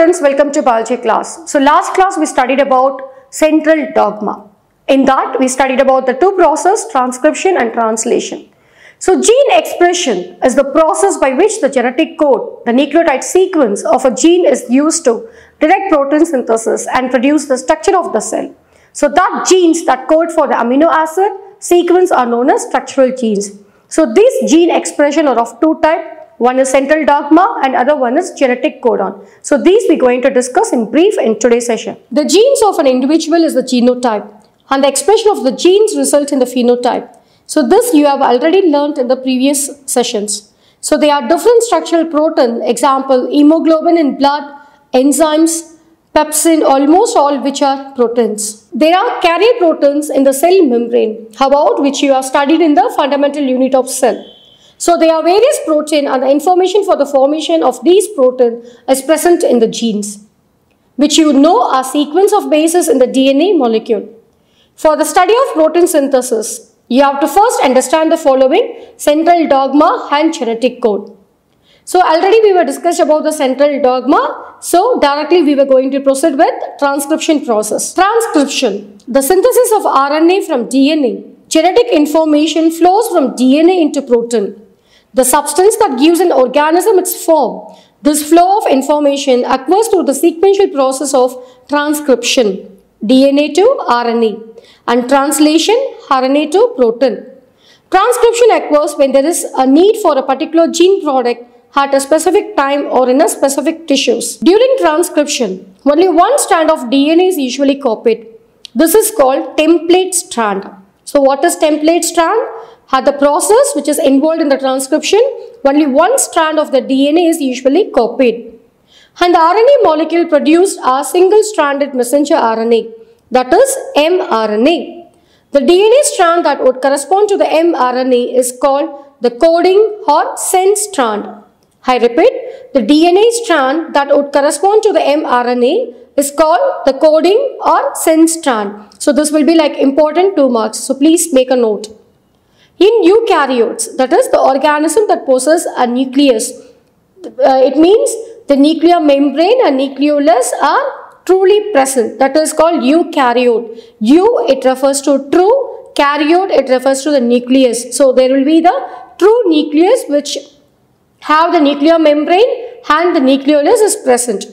students, welcome to biology class. So last class we studied about central dogma. In that we studied about the two processes, transcription and translation. So gene expression is the process by which the genetic code, the nucleotide sequence of a gene is used to direct protein synthesis and produce the structure of the cell. So that genes that code for the amino acid sequence are known as structural genes. So these gene expression are of two types. One is central dogma and other one is genetic codon. So these we are going to discuss in brief in today's session. The genes of an individual is the genotype and the expression of the genes result in the phenotype. So this you have already learnt in the previous sessions. So they are different structural protein, example hemoglobin in blood, enzymes, pepsin, almost all which are proteins. There are carrier proteins in the cell membrane, about which you have studied in the fundamental unit of cell. So there are various proteins and the information for the formation of these proteins is present in the genes, which you know are sequence of bases in the DNA molecule. For the study of protein synthesis, you have to first understand the following: central dogma and genetic code. So already we were discussed about the central dogma. So directly we were going to proceed with transcription process. Transcription, the synthesis of RNA from DNA. Genetic information flows from DNA into protein, the substance that gives an organism its form. This flow of information occurs through the sequential process of transcription, DNA to RNA, and translation, RNA to protein. Transcription occurs when there is a need for a particular gene product at a specific time or in a specific tissues. During transcription, only one strand of DNA is usually copied. This is called template strand. So what is template strand? At the process which is involved in the transcription, only one strand of the DNA is usually copied. And the RNA molecule produced a single-stranded messenger RNA, that is mRNA. The DNA strand that would correspond to the mRNA is called the coding or sense strand. I repeat, the DNA strand that would correspond to the mRNA is called the coding or sense strand. So this will be like important 2 marks. So please make a note. In eukaryotes, that is the organism that possesses a nucleus, it means the nuclear membrane and nucleolus are truly present. That is called eukaryote. Eu, it refers to true. Karyote, it refers to the nucleus. So there will be the true nucleus which have the nuclear membrane and the nucleolus is present.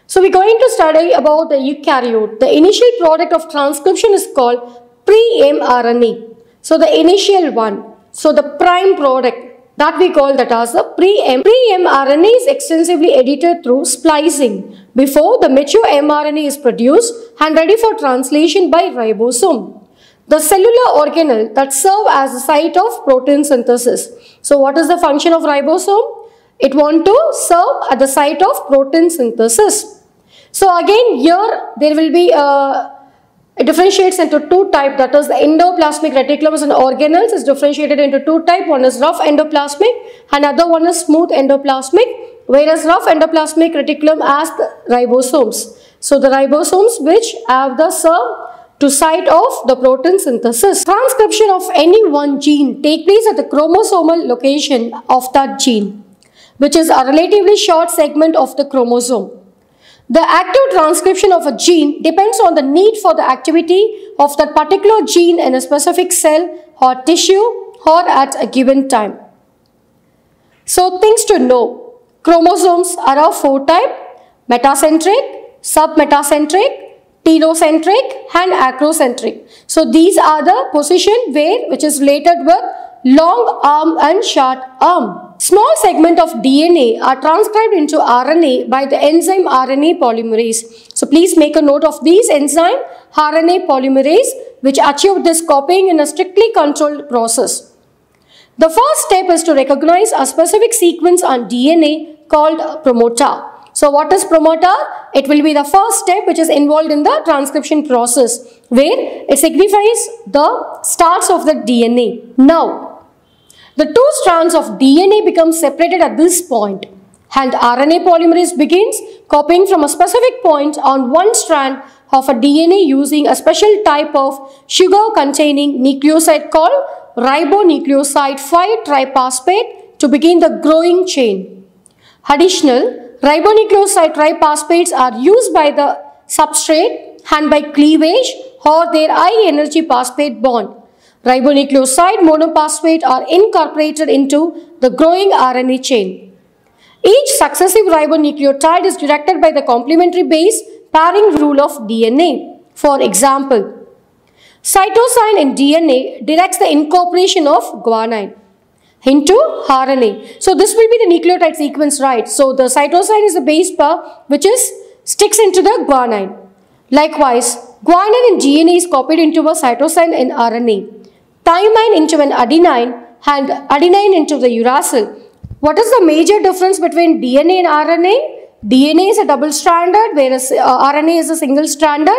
So we are going to study about the eukaryote. The initial product of transcription is called pre-mRNA. So the initial one, so the prime product, that we call that as the pre-mRNA is extensively edited through splicing before the mature mRNA is produced and ready for translation by ribosome, the cellular organelle that serve as the site of protein synthesis. So what is the function of ribosome? It want to serve at the site of protein synthesis. So again here there will be it differentiates into two types, that is the endoplasmic reticulum and organelles is differentiated into two types. One is rough endoplasmic and other one is smooth endoplasmic, whereas rough endoplasmic reticulum has the ribosomes. So the ribosomes which have the serve to site of the protein synthesis. Transcription of any one gene take place at the chromosomal location of that gene, which is a relatively short segment of the chromosome. The active transcription of a gene depends on the need for the activity of that particular gene in a specific cell or tissue or at a given time. So things to know: chromosomes are of 4 types: metacentric, submetacentric, telocentric and acrocentric. So these are the position which is related with long arm and short arm. Small segment of DNA are transcribed into RNA by the enzyme RNA polymerase. So please make a note of these enzyme RNA polymerase which achieve this copying in a strictly controlled process. The first step is to recognize a specific sequence on DNA called promoter. So what is promoter? It will be the first step which is involved in the transcription process where it signifies the starts of the DNA. Now, the two strands of DNA become separated at this point and RNA polymerase begins copying from a specific point on one strand of a DNA using a special type of sugar-containing nucleoside called ribonucleoside 5-triphosphate to begin the growing chain. Additional Ribonucleoside triphosphates are used by the substrate and by cleavage or their high energy phosphate bond. Ribonucleoside monophosphate are incorporated into the growing RNA chain. Each successive ribonucleotide is directed by the complementary base pairing rule of DNA. For example, cytosine in DNA directs the incorporation of guanine into RNA. So this will be the nucleotide sequence, right? So the cytosine is the base pair which sticks into the guanine. Likewise, guanine in DNA is copied into a cytosine in RNA. Thymine into an adenine and adenine into the uracil. What is the major difference between DNA and RNA? DNA is a double-stranded whereas RNA is a single-stranded.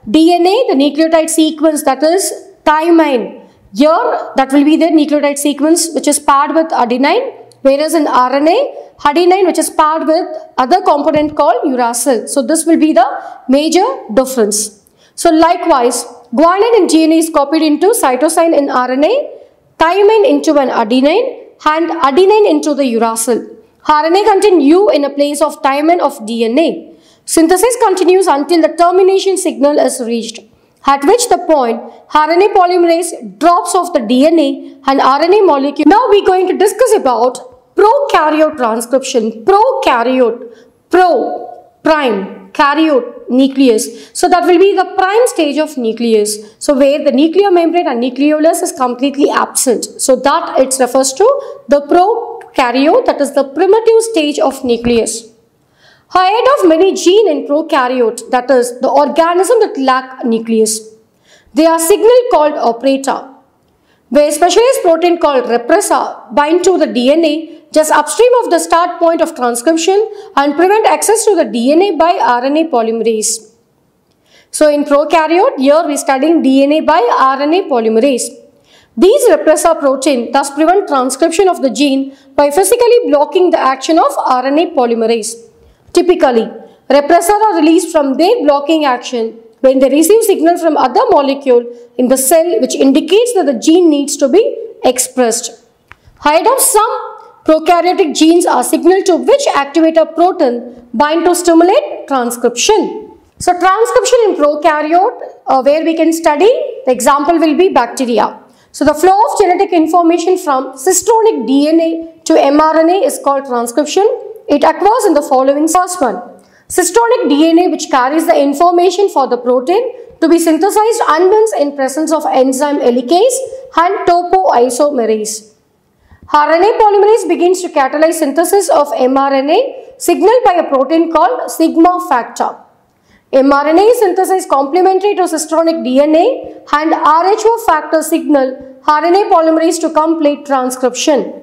DNA, the nucleotide sequence, that is thymine. Here, that will be the nucleotide sequence which is paired with adenine, whereas in RNA, adenine which is paired with other component called uracil. So this will be the major difference. So likewise, guanine in DNA is copied into cytosine in RNA, thymine into an adenine and adenine into the uracil. RNA contains U in a place of thymine of DNA. Synthesis continues until the termination signal is reached, at which the point RNA polymerase drops off the DNA and RNA molecule. Now we are going to discuss about prokaryote transcription. Prokaryote, prime, karyote, nucleus. So that will be the prime stage of nucleus. So where the nuclear membrane and nucleolus is completely absent. So that it refers to the prokaryote, that is the primitive stage of nucleus. Ahead of many genes in prokaryote, that is the organism that lack nucleus. They are signal called operator, where specialized protein called repressor bind to the DNA just upstream of the start point of transcription and prevent access to the DNA by RNA polymerase. So in prokaryote, here we are studying DNA by RNA polymerase. These repressor protein thus prevent transcription of the gene by physically blocking the action of RNA polymerase. Typically, repressors are released from their blocking action when they receive signal from other molecule in the cell which indicates that the gene needs to be expressed. Ahead of some prokaryotic genes are signal to which activator protein bind to stimulate transcription. So transcription in prokaryote, where we can study, the example will be bacteria. So the flow of genetic information from cistronic DNA to mRNA is called transcription. It occurs in the following. First one, cistronic DNA which carries the information for the protein to be synthesized unbinds in presence of enzyme helicase and topoisomerase. RNA polymerase begins to catalyze synthesis of mRNA signaled by a protein called sigma factor. mRNA is synthesized complementary to cistronic DNA and RHO factor signal RNA polymerase to complete transcription.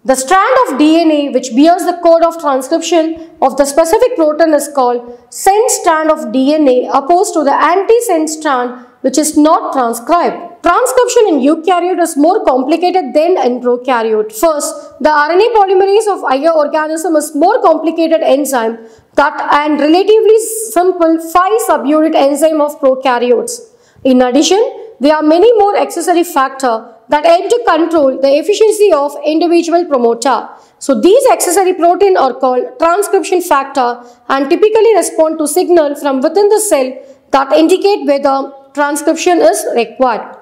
The strand of DNA which bears the code of transcription of the specific protein is called sense strand of DNA opposed to the antisense strand which is not transcribed. Transcription in eukaryote is more complicated than in prokaryote. First, the RNA polymerase of higher organism is more complicated enzyme and relatively simple 5 subunit enzyme of prokaryotes. In addition, there are many more accessory factors that aim to control the efficiency of individual promoter. So these accessory proteins are called transcription factor and typically respond to signal from within the cell that indicate whether transcription is required.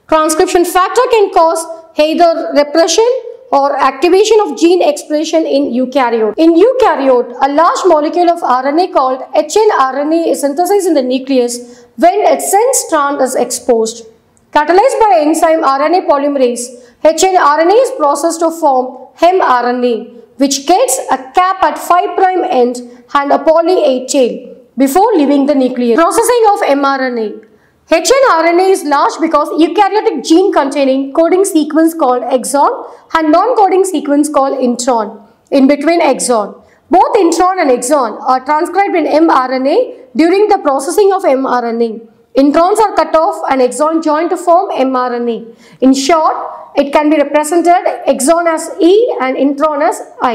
Transcription factor can cause either repression or activation of gene expression in eukaryote. In eukaryote, a large molecule of RNA called hnRNA is synthesized in the nucleus when its sense strand is exposed. Catalyzed by enzyme RNA polymerase, hnRNA is processed to form mRNA, which gets a cap at 5' end and a poly A tail before leaving the nucleus. Processing of mRNA. hnRNA is large because eukaryotic gene containing coding sequence called exon and non-coding sequence called intron in between exon. Both intron and exon are transcribed in mRNA during the processing of mRNA. Introns are cut off and exon joined to form mRNA. In short, it can be represented exon as E and intron as I.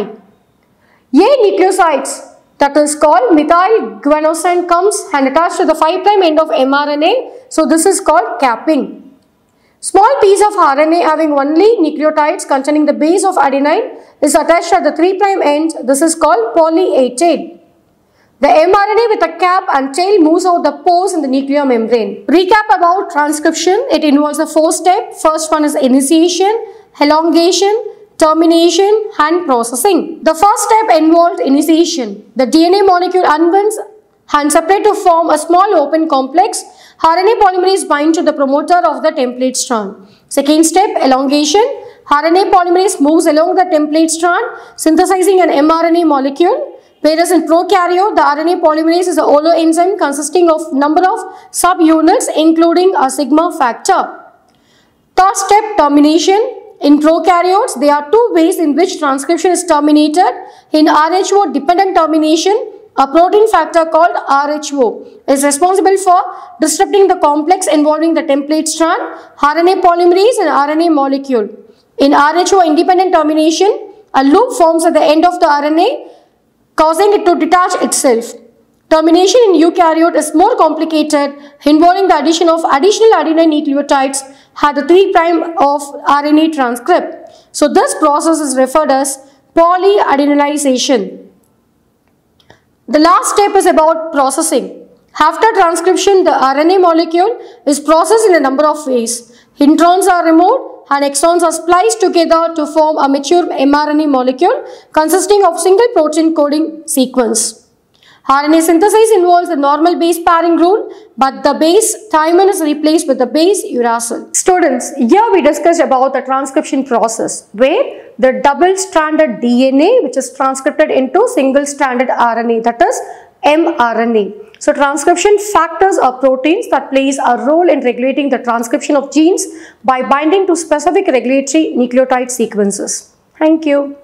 A nucleosides, that is called methyl guanosine, comes and attached to the 5' end of mRNA. So this is called capping. Small piece of RNA having only nucleotides containing the base of adenine is attached at the 3' end. This is called poly A tail. The mRNA with a cap and tail moves out the pores in the nuclear membrane. Recap about transcription. It involves the 4 steps. First one is initiation, elongation, termination and processing. The first step involved initiation. The DNA molecule unwinds and separate to form a small open complex. RNA polymerase bind to the promoter of the template strand. Second step, elongation. RNA polymerase moves along the template strand, synthesizing an mRNA molecule. Whereas in prokaryote, the RNA polymerase is a holoenzyme consisting of number of subunits including a sigma factor. Third step, termination. In prokaryotes, there are 2 ways in which transcription is terminated. In RHO dependent termination, a protein factor called RHO is responsible for disrupting the complex involving the template strand, RNA polymerase and RNA molecule. In RHO independent termination, a loop forms at the end of the RNA, causing it to detach itself. Termination in eukaryote is more complicated, involving the addition of additional adenine nucleotides at the 3' of RNA transcript. So this process is referred as polyadenylation. The last step is about processing. After transcription, the RNA molecule is processed in a number of ways. Introns are removed and exons are spliced together to form a mature mRNA molecule consisting of single protein coding sequence. RNA synthesis involves the normal base pairing rule, but the base thymine is replaced with the base uracil. Students, here we discussed about the transcription process where the double-stranded DNA which is transcripted into single-stranded RNA, that is mRNA. So transcription factors are proteins that plays a role in regulating the transcription of genes by binding to specific regulatory nucleotide sequences. Thank you.